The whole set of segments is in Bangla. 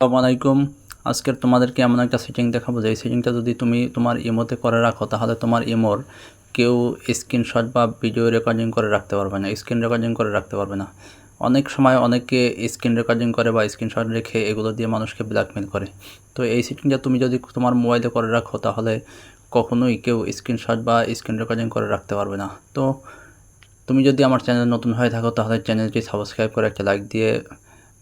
আসসালামু আলাইকুম। আজকের তোমাদেরকে এমন একটা সেটিং দেখাবো যে সেটিংটা যদি তুমি তোমার ইমোতে করে রাখো তাহলে তোমার ইমোর কেউ স্ক্রিনশট বা ভিডিও রেকর্ডিং করে রাখতে পারবে না, স্ক্রিন রেকর্ডিং করে রাখতে পারবে না। অনেক সময় অনেকে স্ক্রিন রেকর্ডিং করে বা স্ক্রিনশট রেখে এগুলো দিয়ে মানুষকে ব্ল্যাকমেল করে। তো এই সেটিংটা তুমি যদি তোমার মোবাইলে করে রাখো তাহলে কখনোই কেউ স্ক্রিনশট বা স্ক্রিন রেকর্ডিং করে রাখতে পারবে না। তো তুমি যদি আমার চ্যানেল নতুন হয়ে থাকো তাহলে চ্যানেলটি সাবস্ক্রাইব করে একটা লাইক দিয়ে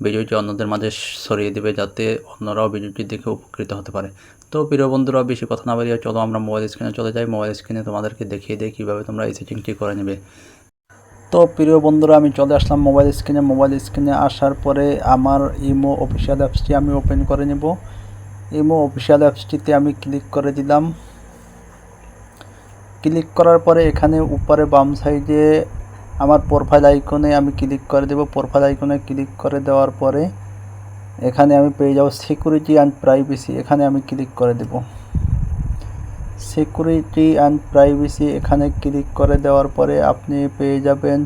ভিডিওটি অন্যদের মাঝে ছড়িয়ে দেবে, যাতে অন্যরাও ভিডিওটি দেখে উপকৃত হতে পারে। তো প্রিয় বন্ধুরা, বেশি কথা না বাড়িয়ে চলো আমরা মোবাইল স্ক্রিনে চলে যাই। মোবাইল স্ক্রিনে তোমাদেরকে দেখিয়ে দিই কীভাবে তোমরা এই সেটিংটি করে নেবে। তো প্রিয় বন্ধুরা, আমি চলে আসলাম মোবাইল স্ক্রিনে। মোবাইল স্ক্রিনে আসার পরে আমার ইমো অফিসিয়াল অ্যাপসটি আমি ওপেন করে নেব। ইমো অফিসিয়াল অ্যাপসটিতে আমি ক্লিক করে দিলাম। ক্লিক করার পরে এখানে উপরে বাম সাইডে আমার প্রোফাইল আইকনে আমি ক্লিক করে দেব। প্রোফাইল আইকনে ক্লিক করে দেওয়ার পরে এখানে আমি পেয়ে যাব সিকিউরিটি অ্যান্ড প্রাইভেসি, এখানে আমি ক্লিক করে দেব। সিকিউরিটি অ্যান্ড প্রাইভেসি এখানে ক্লিক করে দেওয়ার পরে আপনি পেয়ে যাবেন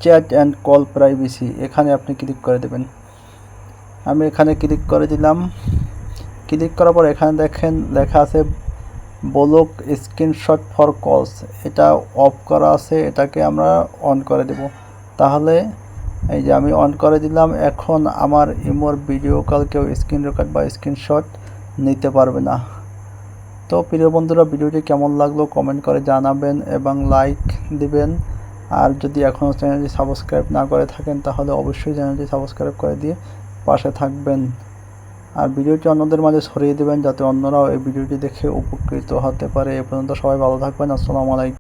চ্যাট অ্যান্ড কল প্রাইভেসি, এখানে আপনি ক্লিক করে দেবেন। আমি এখানে ক্লিক করে দিলাম। ক্লিক করার পর এখানে দেখেন লেখা আছে ব্লক স্ক্রিনশট ফর কলস, এটা অফ করা আছে, এটাকে আমরা অন করে দেব। তাহলে এই যে আমি অন করে দিলাম। এখন আমার ইমোর ভিডিও কল কেউ স্ক্রিন রেকর্ড বা স্ক্রিনশট নিতে পারবে না। তো প্রিয় বন্ধুরা, ভিডিওটি কেমন লাগলো কমেন্ট করে জানাবেন এবং লাইক দিবেন। আর যদি এখনও চ্যানেলটি সাবস্ক্রাইব না করে থাকেন তাহলে অবশ্যই চ্যানেলটি সাবস্ক্রাইব করে দিয়ে পাশে থাকবেন। আর ভিডিওটি অন্যদের মাঝে ছড়িয়ে দেবেন যাতে অন্যরাও এই ভিডিওটি দেখে উপকৃত হতে পারে। এ পর্যন্ত সবাই ভালো থাকবেন। আসসালামু আলাইকুম।